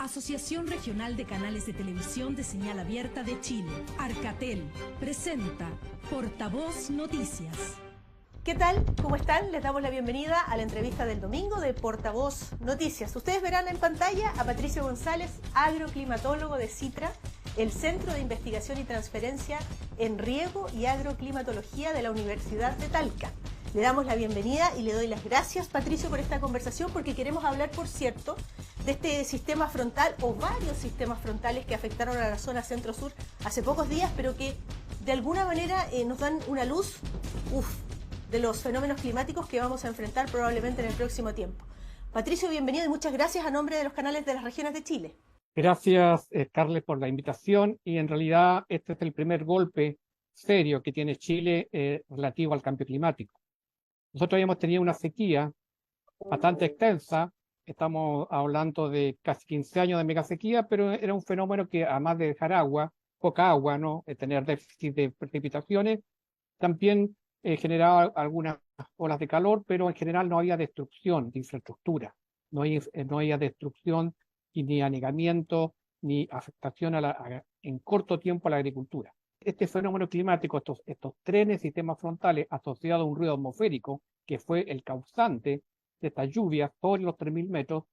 Asociación Regional de Canales de Televisión de Señal Abierta de Chile, Arcatel, presenta Portavoz Noticias. ¿Qué tal? ¿Cómo están? Les damos la bienvenida a la entrevista del domingo de Portavoz Noticias. Ustedes verán en pantalla a Patricio González, agroclimatólogo de CITRA, el Centro de Investigación y Transferencia en Riego y Agroclimatología de la Universidad de Talca. Le damos la bienvenida y le doy las gracias, Patricio, por esta conversación, porque queremos hablar, por cierto, de este sistema frontal o varios sistemas frontales que afectaron a la zona centro-sur hace pocos días, pero que de alguna manera nos dan una luz de los fenómenos climáticos que vamos a enfrentar probablemente en el próximo tiempo. Patricio, bienvenido y muchas gracias a nombre de los canales de las regiones de Chile. Gracias, Carles, por la invitación, y en realidad este es el primer golpe serio que tiene Chile relativo al cambio climático. Nosotros habíamos tenido una sequía bastante extensa, estamos hablando de casi 15 años de megasequía, pero era un fenómeno que, además de dejar poca agua, ¿no? Tener déficit de precipitaciones, también generaba algunas olas de calor, pero en general no había destrucción de infraestructura, no había destrucción y ni anegamiento, ni afectación en corto tiempo a la agricultura. Este fenómeno climático, estos trenes, sistemas frontales asociados a un ruido atmosférico, que fue el causante de estas lluvias sobre los 3.000 metros,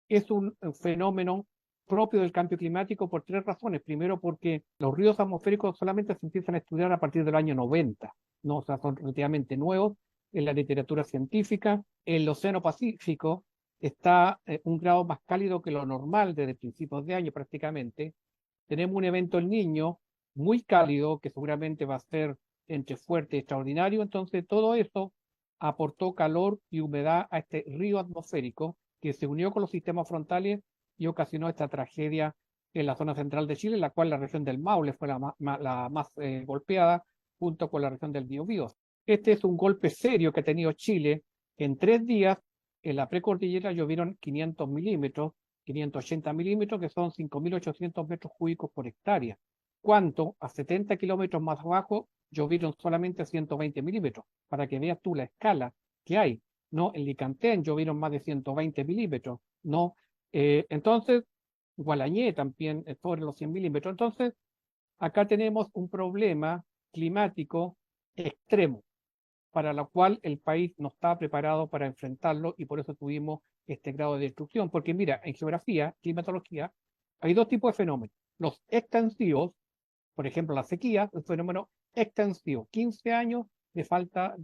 es un fenómeno propio del cambio climático por tres razones. Primero, porque los ruidos atmosféricos solamente se empiezan a estudiar a partir del año 90, ¿no? O sea, son relativamente nuevos en la literatura científica. El Océano Pacífico está un grado más cálido que lo normal desde principios de año prácticamente. Tenemos un evento El Niño muy cálido, que seguramente va a ser entre fuerte y extraordinario. Entonces todo eso aportó calor y humedad a este río atmosférico que se unió con los sistemas frontales y ocasionó esta tragedia en la zona central de Chile, en la cual la región del Maule fue la más golpeada, junto con la región del Biobío. Este es un golpe serio que ha tenido Chile. En 3 días, en la precordillera llovieron 500 milímetros, 580 milímetros, que son 5.800 metros cúbicos por hectárea. Cuanto a 70 kilómetros más abajo, llovieron solamente 120 milímetros, para que veas tú la escala que hay, ¿no? En Licantén llovieron más de 120 milímetros, ¿no? Entonces, Gualañé también sobre los 100 milímetros. Entonces, acá tenemos un problema climático extremo, para lo cual el país no está preparado para enfrentarlo, y por eso tuvimos este grado de destrucción. Porque mira, en geografía, climatología, hay dos tipos de fenómenos. Los extensivos, por ejemplo, la sequía, es un fenómeno extensivo, 15 años de falta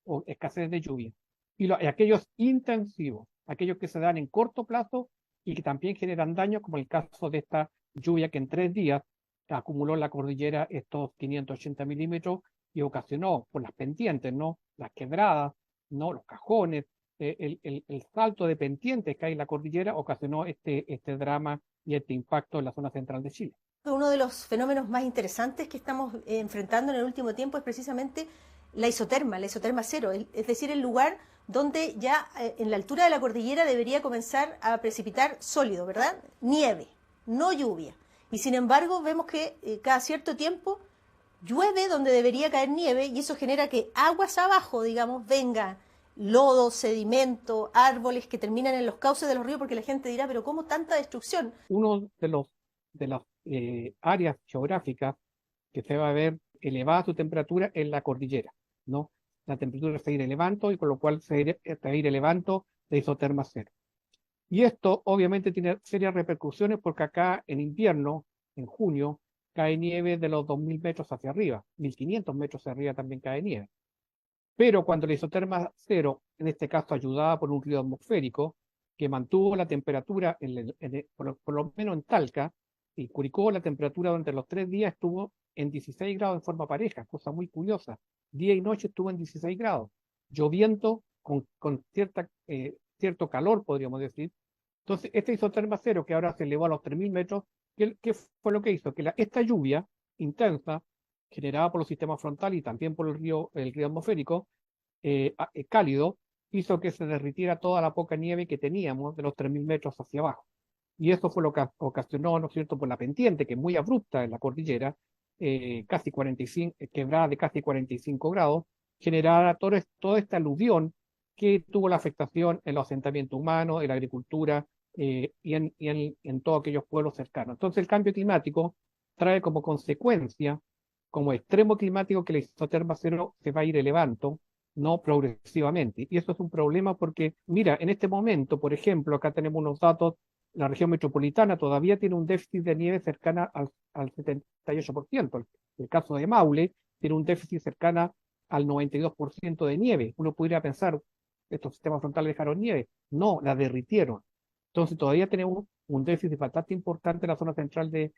o escasez de lluvia. Y aquellos intensivos, aquellos que se dan en corto plazo y que también generan daño, como el caso de esta lluvia que en 3 días acumuló en la cordillera estos 580 milímetros y ocasionó por las pendientes, ¿no? Las quebradas, ¿no? Los cajones, el salto de pendientes que hay en la cordillera ocasionó este drama y este impacto en la zona central de Chile. Uno de los fenómenos más interesantes que estamos enfrentando en el último tiempo es precisamente la isoterma cero, es decir, el lugar donde ya en la altura de la cordillera debería comenzar a precipitar sólido, ¿verdad? Nieve, no lluvia. Y sin embargo vemos que cada cierto tiempo llueve donde debería caer nieve, y eso genera que aguas abajo, digamos, venga lodo, sedimento, árboles que terminan en los cauces de los ríos, porque la gente dirá, pero ¿cómo tanta destrucción? Uno de las áreas geográficas que se va a ver elevada su temperatura en la cordillera, ¿no? La temperatura se va a ir elevando, y con lo cual se va a ir elevando de isoterma cero. Y esto obviamente tiene serias repercusiones, porque acá en invierno, en junio, cae nieve de los 2.000 metros hacia arriba, 1.500 metros hacia arriba también cae nieve. Pero cuando la isoterma cero, en este caso ayudada por un río atmosférico, que mantuvo la temperatura, por lo menos en Talca y Curicó, la temperatura durante los 3 días estuvo en 16 grados en forma pareja, cosa muy curiosa. Día y noche estuvo en 16 grados, lloviendo con cierto calor, podríamos decir. Entonces, esta isoterma cero, que ahora se elevó a los 3.000 metros, ¿qué fue lo que hizo? Que esta lluvia intensa, generada por los sistemas frontales y también por el río atmosférico cálido, hizo que se derritiera toda la poca nieve que teníamos de los 3.000 metros hacia abajo. Y eso fue lo que ocasionó, ¿no es cierto?, por la pendiente, que es muy abrupta en la cordillera, casi 45, quebrada de casi 45 grados, generara toda esta aluvión que tuvo la afectación en los asentamientos humanos, en la agricultura en todos aquellos pueblos cercanos. Entonces el cambio climático trae como consecuencia, como extremo climático, que la isoterma cero se va a ir elevando, no progresivamente. Y eso es un problema porque, mira, en este momento, por ejemplo, acá tenemos unos datos, la región metropolitana todavía tiene un déficit de nieve cercana al 78%. El caso de Maule tiene un déficit cercana al 92% de nieve. Uno pudiera pensar, estos sistemas frontales dejaron nieve. No, la derritieron. Entonces todavía tenemos un déficit bastante importante en la zona central de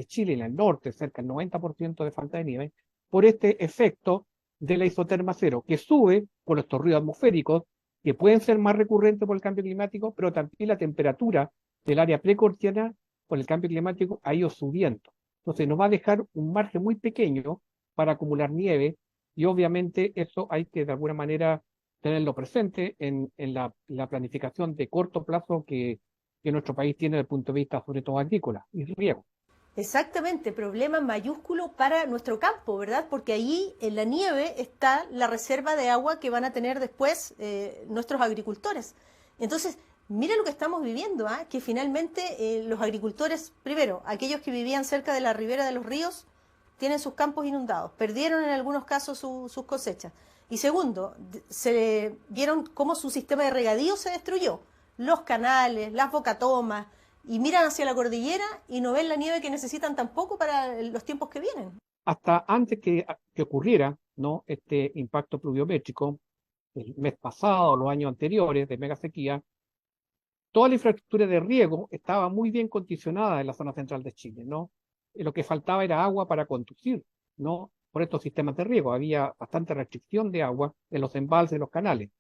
Chile, en el norte, cerca del 90% de falta de nieve, por este efecto de la isoterma cero, que sube por estos ruidos atmosféricos, que pueden ser más recurrentes por el cambio climático, pero también la temperatura del área precordiana por el cambio climático ha ido subiendo. Entonces nos va a dejar un margen muy pequeño para acumular nieve, y obviamente eso hay que de alguna manera tenerlo presente en la planificación de corto plazo que nuestro país tiene desde el punto de vista sobre todo agrícola y riego. Exactamente, problema mayúsculo para nuestro campo, ¿verdad? Porque allí en la nieve está la reserva de agua que van a tener después nuestros agricultores. Entonces, mira lo que estamos viviendo, ¿ah? Que finalmente los agricultores, primero, aquellos que vivían cerca de la ribera de los ríos, tienen sus campos inundados, perdieron en algunos casos sus cosechas. Y segundo, se vieron cómo su sistema de regadío se destruyó, los canales, las bocatomas, y miran hacia la cordillera y no ven la nieve que necesitan tampoco para los tiempos que vienen. Hasta antes que ocurriera, ¿no?, este impacto pluviométrico, el mes pasado, los años anteriores de mega sequía, toda la infraestructura de riego estaba muy bien condicionada en la zona central de Chile, ¿no? Lo que faltaba era agua para conducir, ¿no? Por estos sistemas de riego había bastante restricción de agua en los embalses y los canales.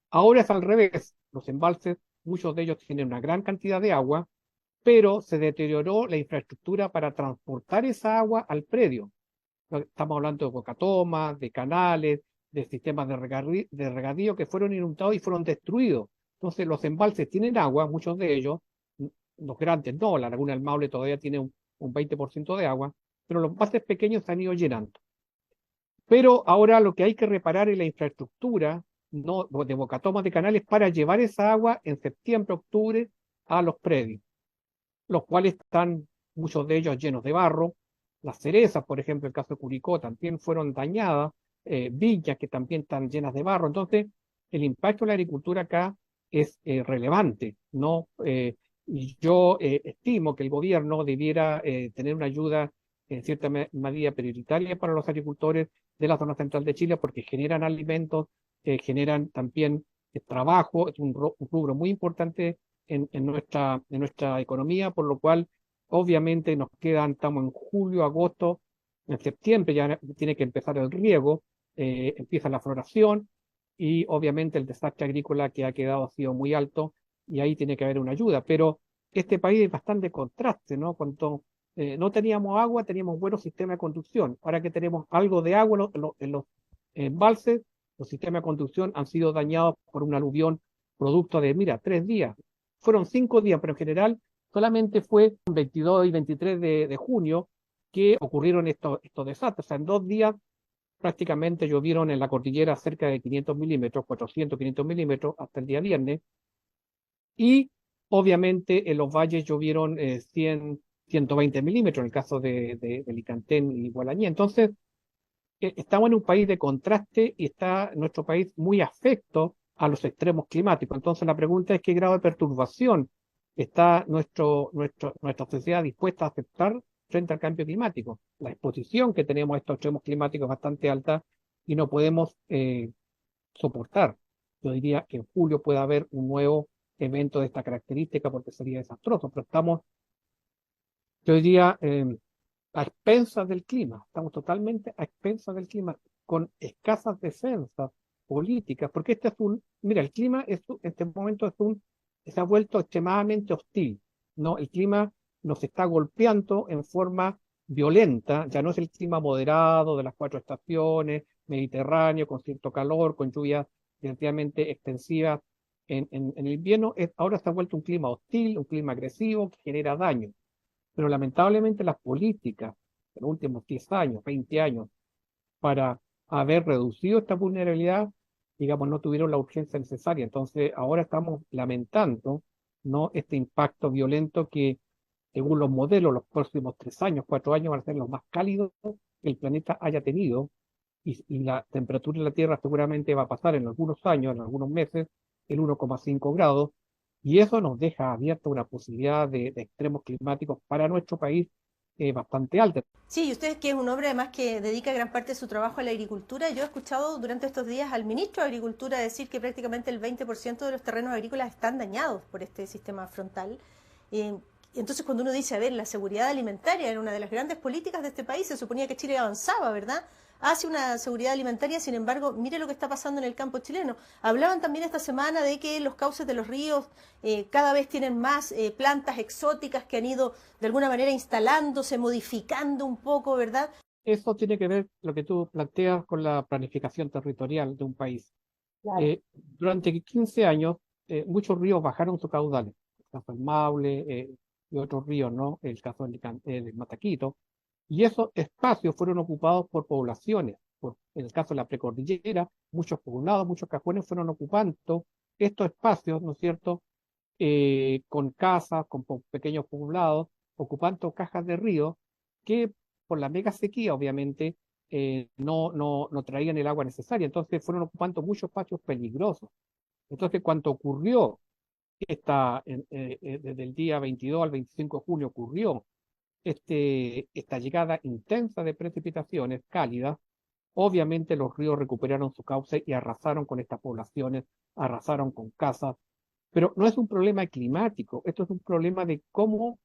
Ahora es al revés, los embalses, muchos de ellos tienen una gran cantidad de agua, pero se deterioró la infraestructura para transportar esa agua al predio. Estamos hablando de bocatomas, de canales, de sistemas de regadío que fueron inundados y fueron destruidos. Entonces los embalses tienen agua, muchos de ellos, los grandes no, la laguna del Maule todavía tiene un 20% de agua, pero los embalses pequeños se han ido llenando. Pero ahora lo que hay que reparar es la infraestructura, no, de bocatomas de canales para llevar esa agua en septiembre, octubre a los predios, los cuales están, muchos de ellos llenos de barro. Las cerezas, por ejemplo, el caso de Curicó, también fueron dañadas, viñas que también están llenas de barro. Entonces, el impacto de la agricultura acá es relevante, ¿no? Y yo estimo que el gobierno debiera tener una ayuda en cierta medida prioritaria para los agricultores de la zona central de Chile, porque generan alimentos, generan también trabajo, es un rubro muy importante en nuestra economía, por lo cual obviamente nos quedan, estamos en julio, agosto, en septiembre ya tiene que empezar el riego, empieza la floración y obviamente el desastre agrícola que ha quedado ha sido muy alto y ahí tiene que haber una ayuda. Pero este país es bastante contraste, ¿no? Cuando no teníamos agua, teníamos buenos sistemas de conducción. Ahora que tenemos algo de agua en los embalses, los sistemas de conducción han sido dañados por un aluvión producto de, mira, 3 días. Fueron 5 días, pero en general solamente fue el 22 y 23 de junio que ocurrieron estos desastres. O sea, en 2 días prácticamente llovieron en la cordillera cerca de 500 milímetros, 400, 500 milímetros hasta el día viernes. Y obviamente en los valles llovieron 100, 120 milímetros en el caso de Licantén y Gualañé. Entonces, estamos en un país de contraste y está nuestro país muy afecto a los extremos climáticos. Entonces la pregunta es qué grado de perturbación está nuestra sociedad dispuesta a aceptar frente al cambio climático. La exposición que tenemos a estos extremos climáticos es bastante alta y no podemos soportar. Yo diría que en julio puede haber un nuevo evento de esta característica porque sería desastroso, pero estamos, yo diría, a expensas del clima, estamos totalmente a expensas del clima, con escasas defensas políticas, porque mira, el clima en este momento se ha vuelto extremadamente hostil, ¿no? El clima nos está golpeando en forma violenta, ya no es el clima moderado de las 4 estaciones, mediterráneo, con cierto calor, con lluvias relativamente extensivas en el invierno, ahora se ha vuelto un clima hostil, un clima agresivo que genera daño. Pero lamentablemente las políticas de los últimos 10 años, 20 años, para haber reducido esta vulnerabilidad, digamos, no tuvieron la urgencia necesaria. Entonces, ahora estamos lamentando ¿no? Este impacto violento que, según los modelos, los próximos 3 años, 4 años van a ser los más cálidos que el planeta haya tenido, y la temperatura en la Tierra seguramente va a pasar en algunos años, en algunos meses, el 1,5 grados, y eso nos deja abierta una posibilidad de extremos climáticos para nuestro país bastante alta. Sí, y usted que es un hombre además que dedica gran parte de su trabajo a la agricultura, yo he escuchado durante estos días al ministro de Agricultura decir que prácticamente el 20% de los terrenos agrícolas están dañados por este sistema frontal. Eh, entonces cuando uno dice, a ver, la seguridad alimentaria era una de las grandes políticas de este país, se suponía que Chile avanzaba, ¿verdad? Hacia una seguridad alimentaria, sin embargo, mire lo que está pasando en el campo chileno. Hablaban también esta semana de que los cauces de los ríos cada vez tienen más plantas exóticas que han ido de alguna manera instalándose, modificando un poco, ¿verdad? Eso tiene que ver, lo que tú planteas, con la planificación territorial de un país. Claro. Durante 15 años, muchos ríos bajaron su caudal. El caso del Maule y otros ríos, ¿no? El caso del Mataquito. Y esos espacios fueron ocupados por poblaciones. En el caso de la precordillera, muchos poblados, muchos cajones fueron ocupando estos espacios, ¿no es cierto? Con casas, con pequeños poblados, ocupando cajas de río que por la mega sequía, obviamente, no traían el agua necesaria. Entonces fueron ocupando muchos espacios peligrosos. Entonces, cuando ocurrió desde el día 22 al 25 de junio, ocurrió esta llegada intensa de precipitaciones cálidas, obviamente los ríos recuperaron su cauce y arrasaron con estas poblaciones, arrasaron con casas, pero no es un problema climático, esto es un problema de cómo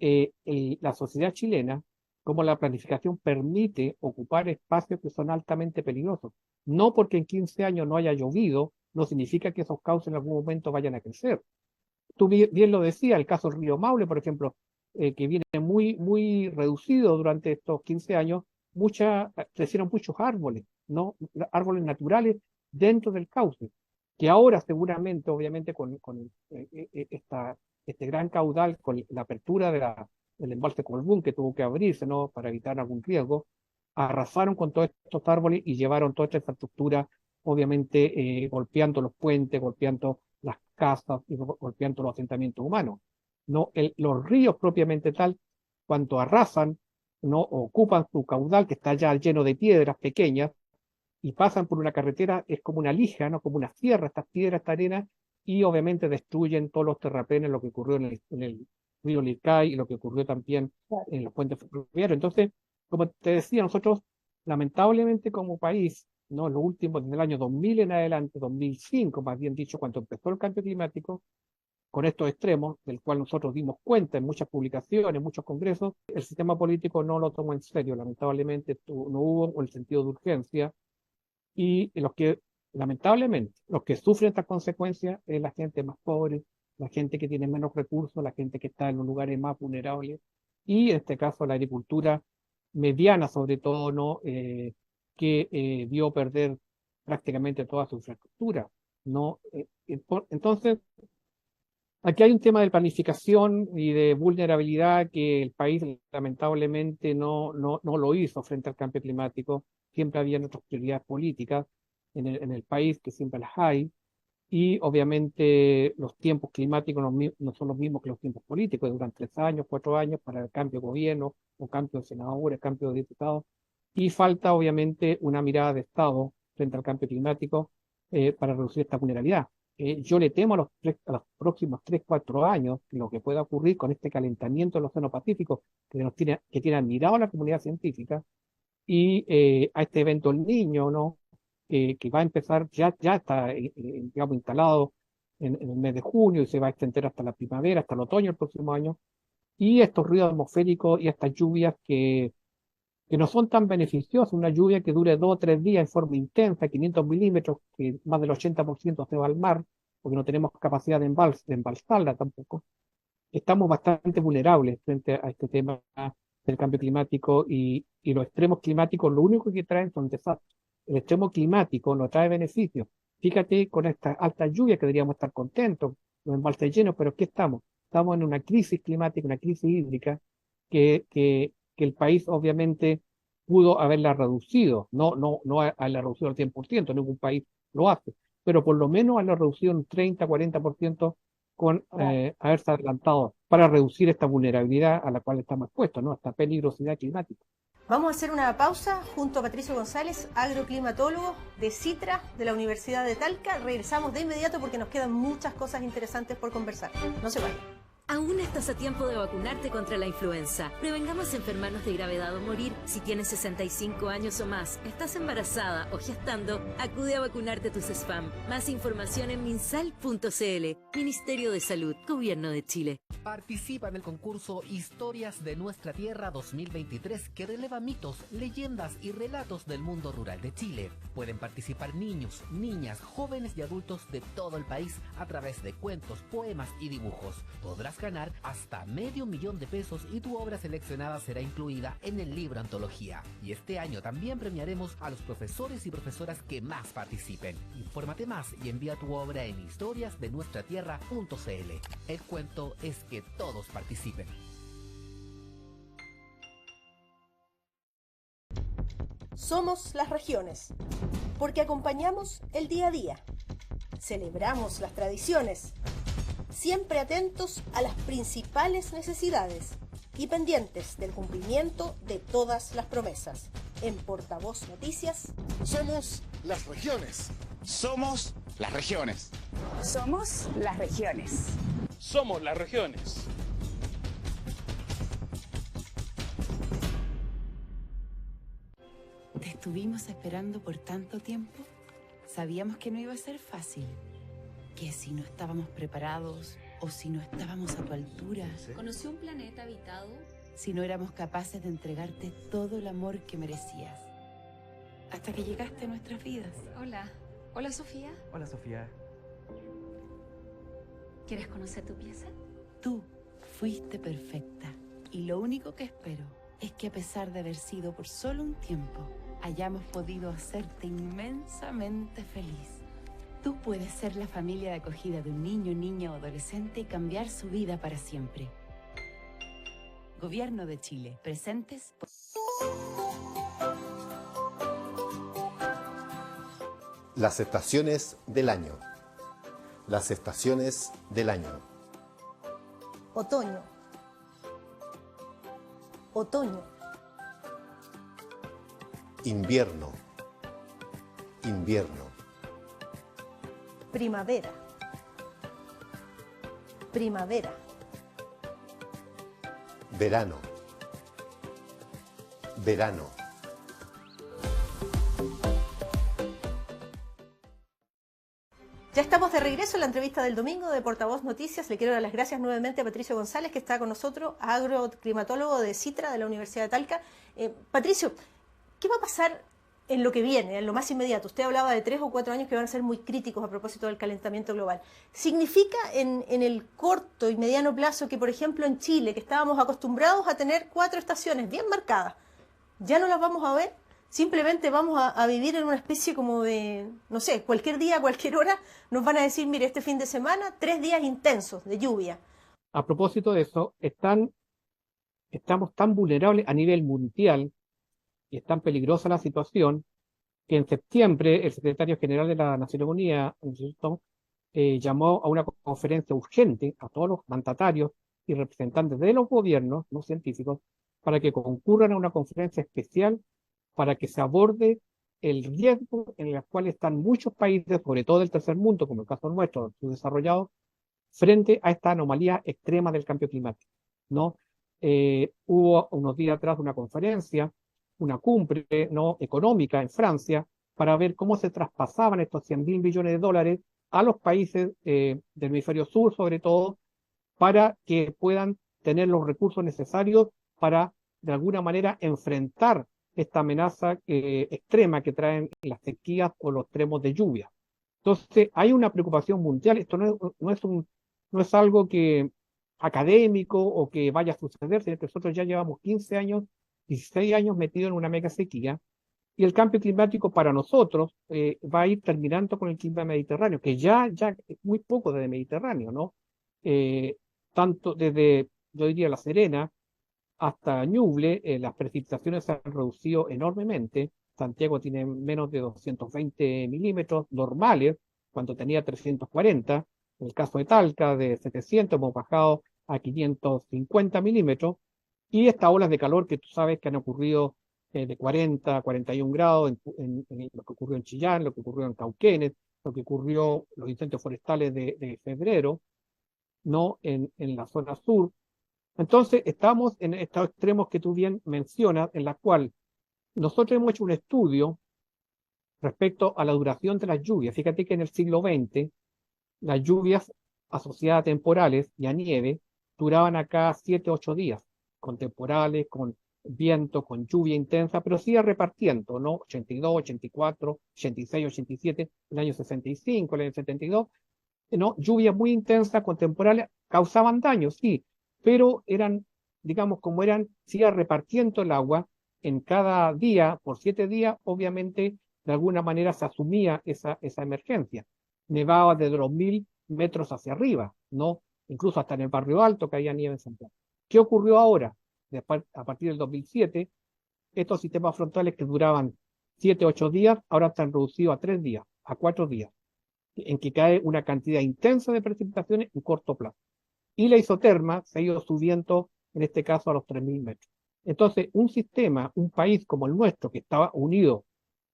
la sociedad chilena, cómo la planificación permite ocupar espacios que son altamente peligrosos. No porque en 15 años no haya llovido, no significa que esos cauces en algún momento vayan a crecer. Tú bien lo decías, el caso del río Maule, por ejemplo, que viene muy reducido durante estos 15 años, crecieron muchos árboles, ¿no? Árboles naturales dentro del cauce, que ahora seguramente, obviamente, con este gran caudal, con la apertura del embalse Colbún que tuvo que abrirse, ¿no? Para evitar algún riesgo, arrasaron con todos estos árboles y llevaron toda esta infraestructura, obviamente, golpeando los puentes, golpeando las casas y golpeando los asentamientos humanos. ¿No? Los ríos propiamente tal, cuando arrasan, ¿no? Ocupan su caudal, que está ya lleno de piedras pequeñas, y pasan por una carretera, es como una lija, ¿no? Como una sierra, estas piedras, esta arena, y obviamente destruyen todos los terraplenes, lo que ocurrió en el río Licay y lo que ocurrió también en los puentes ferroviarios. Entonces, como te decía, nosotros, lamentablemente como país, ¿no? Lo último, desde el año 2000 en adelante, 2005, más bien dicho, cuando empezó el cambio climático, con estos extremos, del cual nosotros dimos cuenta en muchas publicaciones, en muchos congresos, el sistema político no lo tomó en serio. Lamentablemente no hubo el sentido de urgencia, y lamentablemente, los que sufren estas consecuencias es la gente más pobre, la gente que tiene menos recursos, la gente que está en los lugares más vulnerables, y en este caso la agricultura mediana sobre todo, ¿no? Que vio perder prácticamente toda su infraestructura, ¿no? Entonces, aquí hay un tema de planificación y de vulnerabilidad que el país lamentablemente no lo hizo frente al cambio climático. Siempre había otras prioridades políticas en el país, que siempre las hay, y obviamente los tiempos climáticos no son los mismos que los tiempos políticos. Duran 3 años, 4 años para el cambio de gobierno, o cambio de senadores, cambio de diputados, y falta obviamente una mirada de Estado frente al cambio climático para reducir esta vulnerabilidad. Yo le temo a los próximos 3, 4 años lo que pueda ocurrir con este calentamiento del Océano Pacífico, que tiene admirado a la comunidad científica, y a este evento El Niño, ¿no? Que va a empezar, ya está, digamos, instalado en el mes de junio y se va a extender hasta la primavera, hasta el otoño del próximo año, y estos ríos atmosféricos y estas lluvias que no son tan beneficiosas, una lluvia que dure 2 o 3 días en forma intensa, 500 milímetros, que más del 80% se va al mar, porque no tenemos capacidad de embalsarla tampoco. Estamos bastante vulnerables frente a este tema del cambio climático, y los extremos climáticos lo único que traen son desastres. El extremo climático no trae beneficios. Fíjate, con estas altas lluvias que deberíamos estar contentos, los embalses llenos, pero ¿qué estamos? Estamos en una crisis climática, una crisis hídrica que el país obviamente pudo haberla reducido, no haberla reducido al 100%, ningún país lo hace, pero por lo menos haberla reducido un 30, 40% con haberse adelantado para reducir esta vulnerabilidad a la cual estamos expuestos, ¿no? Esta peligrosidad climática. Vamos a hacer una pausa junto a Patricio González, agroclimatólogo de Citra de la Universidad de Talca. Regresamos de inmediato porque nos quedan muchas cosas interesantes por conversar. No se vayan. Aún estás a tiempo de vacunarte contra la influenza. Prevengamos enfermarnos de gravedad o morir. Si tienes 65 años o más, estás embarazada o gestando, acude a vacunarte tus spam. Más información en minsal.cl. Ministerio de Salud, Gobierno de Chile. Participa en el concurso Historias de Nuestra Tierra 2023 que releva mitos, leyendas y relatos del mundo rural de Chile. Pueden participar niños, niñas, jóvenes y adultos de todo el país a través de cuentos, poemas y dibujos. Podrás ganar hasta $500,000 de pesos y tu obra seleccionada será incluida en el libro antología. Y este año también premiaremos a los profesores y profesoras que más participen. Infórmate más y envía tu obra en historiasdenuestratierra.cl. El cuento es que todos participen. Somos las regiones, porque acompañamos el día a día, celebramos las tradiciones, siempre atentos a las principales necesidades y pendientes del cumplimiento de todas las promesas. En Portavoz Noticias, somos las regiones. Somos las regiones. Somos las regiones. Somos las regiones. Te estuvimos esperando por tanto tiempo. Sabíamos que no iba a ser fácil. Que si no estábamos preparados o si no estábamos a tu altura. ¿Conoció un planeta habitado? Si no éramos capaces de entregarte todo el amor que merecías. Hasta que llegaste a nuestras vidas. Hola. Hola, Sofía. Hola, Sofía. ¿Quieres conocer tu pieza? Tú fuiste perfecta. Y lo único que espero es que a pesar de haber sido por solo un tiempo, hayamos podido hacerte inmensamente feliz. Tú puedes ser la familia de acogida de un niño, niña o adolescente y cambiar su vida para siempre. Gobierno de Chile. Presentes. Las estaciones del año. Las estaciones del año. otoño, otoño, Invierno. Invierno. primavera, primavera, Verano. Verano. Ya estamos de regreso en la entrevista del domingo de Portavoz Noticias. Le quiero dar las gracias nuevamente a Patricio González, que está con nosotros, agroclimatólogo de Citra, de la Universidad de Talca. Patricio, ¿qué va a pasar en lo que viene, en lo más inmediato? Usted hablaba de 3 o 4 años que van a ser muy críticos a propósito del calentamiento global. ¿Significa en el corto y mediano plazo que, por ejemplo, en Chile, que estábamos acostumbrados a tener 4 estaciones bien marcadas, ya no las vamos a ver? Simplemente vamos a vivir en una especie como de, no sé, cualquier día, a cualquier hora, nos van a decir, mire, este fin de semana, 3 días intensos de lluvia. A propósito de eso, estamos tan vulnerables a nivel mundial y es tan peligrosa la situación que en septiembre el secretario general de la Naciones Unidas llamó a una conferencia urgente a todos los mandatarios y representantes de los gobiernos, no científicos, para que concurran a una conferencia especial para que se aborde el riesgo en el cual están muchos países, sobre todo del tercer mundo, como el caso nuestro, subdesarrollados, frente a esta anomalía extrema del cambio climático, ¿no? Hubo unos días atrás una conferencia, una cumbre, ¿no?, económica en Francia, para ver cómo se traspasaban estos 100.000 millones de dólares a los países del hemisferio sur, sobre todo, para que puedan tener los recursos necesarios para, de alguna manera, enfrentar esta amenaza extrema que traen las sequías o los extremos de lluvia. Entonces, hay una preocupación mundial. Esto no es algo que académico o que vaya a suceder, sino que nosotros ya llevamos 15 años, 16 años metidos en una mega sequía, y el cambio climático para nosotros va a ir terminando con el clima mediterráneo, que ya es muy poco desde Mediterráneo, ¿no? Tanto desde, yo diría, La Serena hasta Ñuble, las precipitaciones se han reducido enormemente. Santiago tiene menos de 220 milímetros normales, cuando tenía 340. En el caso de Talca, de 700 hemos bajado a 550 milímetros, y estas olas de calor que tú sabes que han ocurrido de 40 a 41 grados, en lo que ocurrió en Chillán, lo que ocurrió en Cauquenes, lo que ocurrió los incendios forestales de febrero, ¿no? En la zona sur. Entonces, estamos en estos extremos que tú bien mencionas, en la cual nosotros hemos hecho un estudio respecto a la duración de las lluvias. Fíjate que en el siglo XX, las lluvias asociadas a temporales y a nieve duraban acá 7, 8 días, con temporales, con viento, con lluvia intensa, pero sí repartiendo, ¿no? 82, 84, 86, 87, el año 65, el año 72, ¿no? Lluvia muy intensa con temporales, causaban daño, sí, pero eran, digamos, como eran, se iba repartiendo el agua en cada día, por 7 días, obviamente, de alguna manera se asumía esa emergencia. Nevaba desde los 1000 metros hacia arriba, ¿no? Incluso hasta en el barrio alto caía nieve en Santiago. ¿Qué ocurrió ahora? A partir del 2007, estos sistemas frontales que duraban 7, 8 días, ahora están reducidos a 3 días, a 4 días, en que cae una cantidad intensa de precipitaciones en corto plazo. Y la isoterma se ha ido subiendo, en este caso, a los 3000 metros. Entonces, un sistema, un país como el nuestro, que estaba unido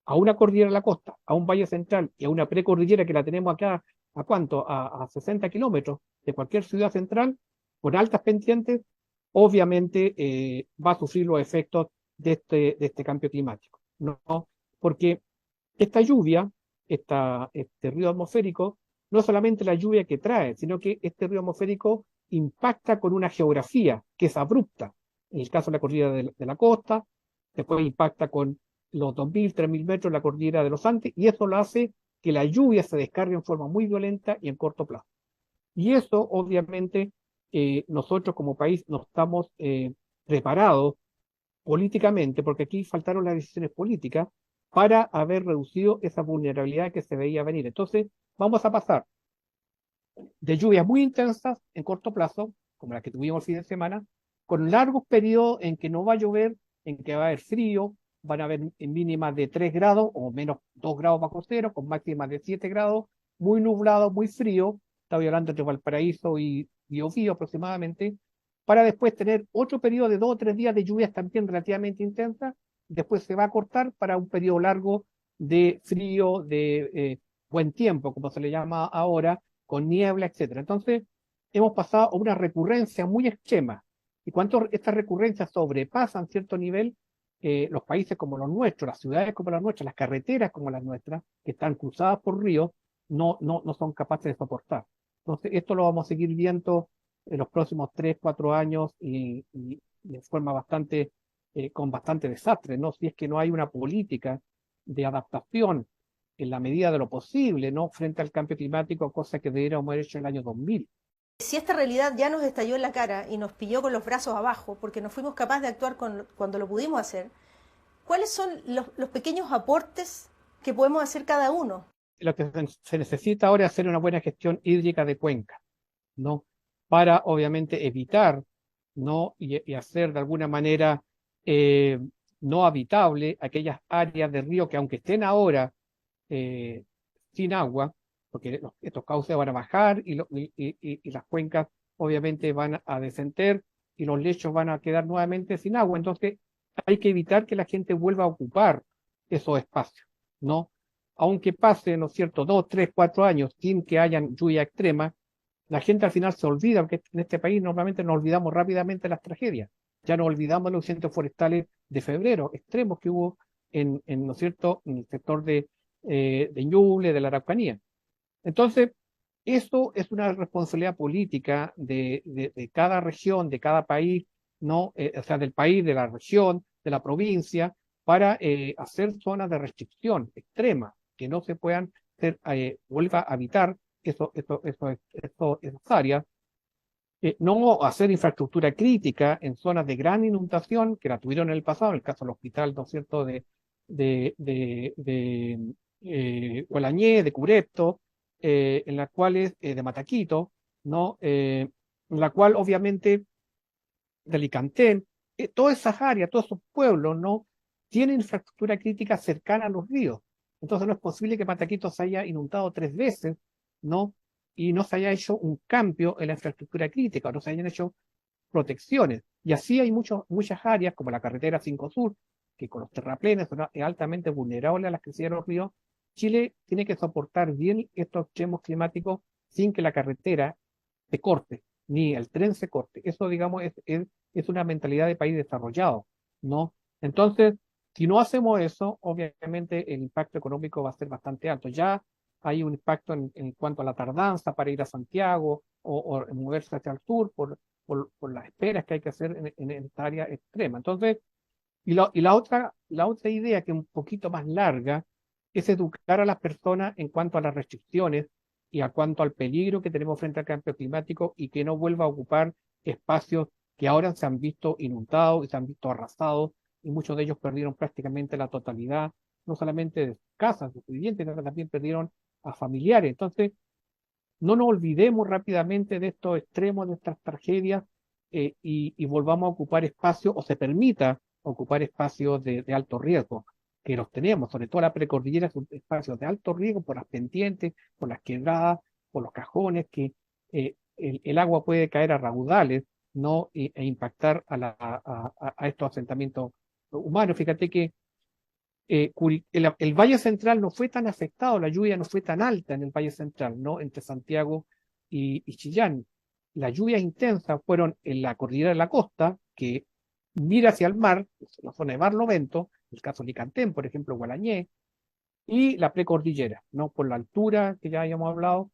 a una cordillera de la costa, a un valle central y a una precordillera que la tenemos acá, ¿a cuánto? A 60 kilómetros de cualquier ciudad central, con altas pendientes, obviamente va a sufrir los efectos de este cambio climático, ¿no? Porque esta lluvia, este río atmosférico, no solamente la lluvia que trae, sino que este río atmosférico impacta con una geografía que es abrupta. En el caso de la cordillera de la costa, después impacta con los 2000, 3000 metros de la cordillera de los Andes, y eso lo hace que la lluvia se descargue en forma muy violenta y en corto plazo. Y eso, obviamente, nosotros como país no estamos preparados políticamente, porque aquí faltaron las decisiones políticas para haber reducido esa vulnerabilidad que se veía venir. Entonces, vamos a pasar de lluvias muy intensas en corto plazo, como las que tuvimos el fin de semana, con largos periodos en que no va a llover, en que va a haber frío, van a haber mínimas de 3 grados o menos 2 grados bajo cero, con máximas de 7 grados, muy nublado, muy frío, estaba hablando entre Valparaíso y Biobío aproximadamente, para después tener otro periodo de 2 o 3 días de lluvias también relativamente intensas, después se va a cortar para un periodo largo de frío, de buen tiempo, como se le llama ahora, con niebla, etc. Entonces, hemos pasado a una recurrencia muy extrema, y cuando estas recurrencias sobrepasan cierto nivel, los países como los nuestros, las ciudades como las nuestras, las carreteras como las nuestras, que están cruzadas por ríos, no son capaces de soportar. Entonces, esto lo vamos a seguir viendo en los próximos 3, 4 años y de forma bastante, con bastante desastre, ¿no? Si es que no hay una política de adaptación en la medida de lo posible, ¿no? Frente al cambio climático, cosa que deberíamos haber hecho en el año 2000. Si esta realidad ya nos estalló en la cara y nos pilló con los brazos abajo, porque no fuimos capaces de actuar cuando lo pudimos hacer, ¿cuáles son los pequeños aportes que podemos hacer cada uno? Lo que se necesita ahora es hacer una buena gestión hídrica de cuenca, ¿no? Para, obviamente, evitar, ¿no? Y hacer de alguna manera no habitable aquellas áreas de río que, aunque estén ahora sin agua, porque estos cauces van a bajar y las cuencas obviamente van a descender y los lechos van a quedar nuevamente sin agua. Entonces hay que evitar que la gente vuelva a ocupar esos espacios, ¿no? Aunque pase, ¿no es cierto?, 2, 3, 4 años sin que hayan lluvia extrema, la gente al final se olvida, porque en este país normalmente nos olvidamos rápidamente de las tragedias. Ya nos olvidamos de los incendios forestales de febrero, extremos que hubo ¿no es cierto?, en el sector de Ñuble, de la Araucanía. Entonces, eso es una responsabilidad política de cada región, de cada país, ¿no? O sea, del país, de la región, de la provincia, para hacer zonas de restricción extrema, que no se puedan vuelva a habitar esas áreas. No hacer infraestructura crítica en zonas de gran inundación, que la tuvieron en el pasado, en el caso del hospital, ¿no es cierto?, de Gualañé, de Curepto, en las cuales, de Mataquito, ¿no? En la cual obviamente de Alicantén, todas esas áreas, todos esos pueblos, ¿no?, tienen infraestructura crítica cercana a los ríos. Entonces no es posible que Mataquito se haya inundado 3 veces, ¿no? y no se haya hecho un cambio en la infraestructura crítica, no se hayan hecho protecciones. Y así hay muchas áreas, como la carretera 5 Sur, que con los terraplenes es altamente vulnerable a las crecidas de los ríos. Chile tiene que soportar bien estos extremos climáticos sin que la carretera se corte, ni el tren se corte. Eso, digamos, es una mentalidad de país desarrollado, ¿no? Entonces, si no hacemos eso, obviamente el impacto económico va a ser bastante alto. Ya hay un impacto en cuanto a la tardanza para ir a Santiago o moverse hacia el sur por las esperas que hay que hacer en esta área extrema. Entonces, la otra idea, que es un poquito más larga, es educar a las personas en cuanto a las restricciones y a cuanto al peligro que tenemos frente al cambio climático, y que no vuelva a ocupar espacios que ahora se han visto inundados y se han visto arrasados, y muchos de ellos perdieron prácticamente la totalidad, no solamente de sus casas, de sus viviendas, sino que también perdieron a familiares. Entonces, no nos olvidemos rápidamente de estos extremos, de estas tragedias, y volvamos a ocupar espacios, o se permita ocupar espacios de alto riesgo, que los tenemos, sobre todo la precordillera, son espacios de alto riesgo por las pendientes, por las quebradas, por los cajones, que el agua puede caer a raudales, ¿no? E impactar a estos asentamientos humanos. Fíjate que el Valle Central no fue tan afectado, la lluvia no fue tan alta en el Valle Central, ¿no? Entre Santiago y Chillán. Las lluvias intensas fueron en la cordillera de la costa, que mira hacia el mar, la zona de Barlovento, el caso de Licantén, por ejemplo, Gualañé, y la precordillera, ¿no? Por la altura que ya habíamos hablado,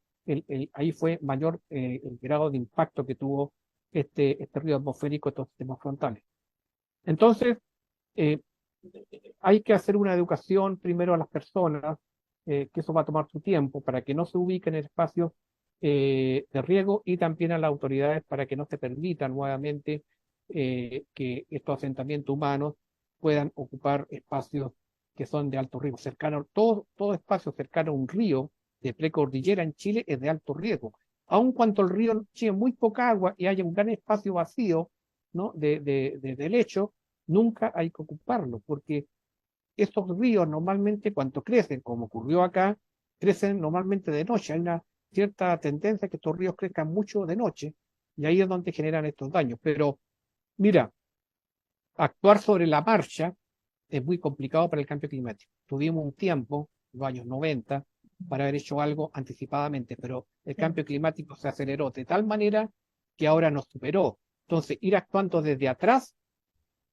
ahí fue mayor el grado de impacto que tuvo este río atmosférico, estos sistemas frontales. Entonces, hay que hacer una educación primero a las personas, que eso va a tomar su tiempo, para que no se ubiquen en espacios de riesgo, y también a las autoridades para que no se permita nuevamente que estos asentamientos humanos puedan ocupar espacios que son de alto riesgo. Todo espacio cercano a un río de precordillera en Chile es de alto riesgo. Aun cuando el río tiene muy poca agua y haya un gran espacio vacío, ¿no? de lecho, nunca hay que ocuparlo, porque estos ríos normalmente, cuando crecen, como ocurrió acá, crecen normalmente de noche. Hay una cierta tendencia a que estos ríos crezcan mucho de noche, y ahí es donde generan estos daños. Pero mira, actuar sobre la marcha es muy complicado para el cambio climático. Tuvimos un tiempo, los años 90, para haber hecho algo anticipadamente, pero el cambio climático se aceleró de tal manera que ahora nos superó. Entonces, ir actuando desde atrás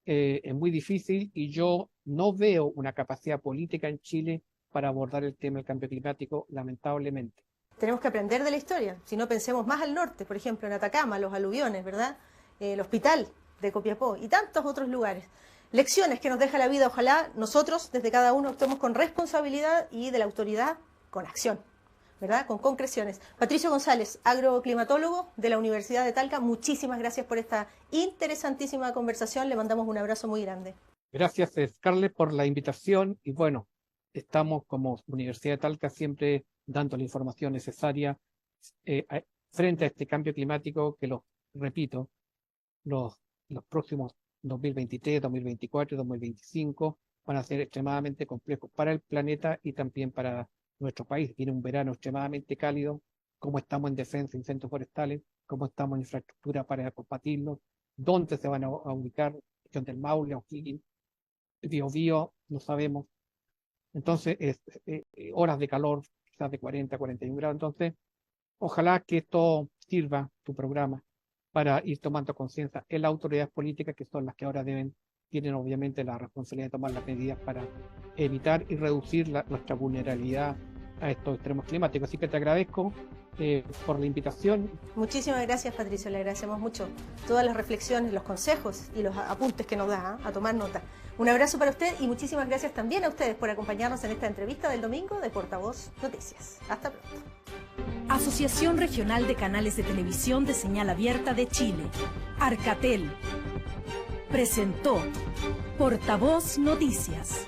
es muy difícil, y yo no veo una capacidad política en Chile para abordar el tema del cambio climático, lamentablemente. Tenemos que aprender de la historia. Si no, pensemos más al norte, por ejemplo, en Atacama, los aluviones, ¿verdad? El hospital de Copiapó y tantos otros lugares. Lecciones que nos deja la vida. Ojalá nosotros, desde cada uno, actuemos con responsabilidad, y de la autoridad con acción, ¿verdad? Con concreciones. Patricio González, agroclimatólogo de la Universidad de Talca, muchísimas gracias por esta interesantísima conversación. Le mandamos un abrazo muy grande. Gracias, Scarlett, por la invitación, y bueno, estamos como Universidad de Talca siempre dando la información necesaria frente a este cambio climático que, lo repito, los próximos 2023, 2024 y 2025 van a ser extremadamente complejos para el planeta y también para nuestro país. Viene un verano extremadamente cálido. ¿Cómo estamos en defensa, incendios forestales? ¿Cómo estamos en infraestructura para combatirlos? ¿Dónde se van a ubicar? Región del Maule, O'Higgins, Biobío, no sabemos. Entonces, horas de calor, quizás de 40, 41 grados. Entonces, ojalá que esto sirva, tu programa, para ir tomando conciencia en las autoridades políticas, que son las que ahora tienen obviamente la responsabilidad de tomar las medidas para evitar y reducir nuestra vulnerabilidad a estos extremos climáticos. Así que te agradezco por la invitación. Muchísimas gracias, Patricio, le agradecemos mucho todas las reflexiones, los consejos y los apuntes que nos da, a tomar nota. Un abrazo para usted, y muchísimas gracias también a ustedes por acompañarnos en esta entrevista del domingo de Portavoz Noticias. Hasta pronto. Asociación Regional de Canales de Televisión de Señal Abierta de Chile, Arcatel, presentó Portavoz Noticias.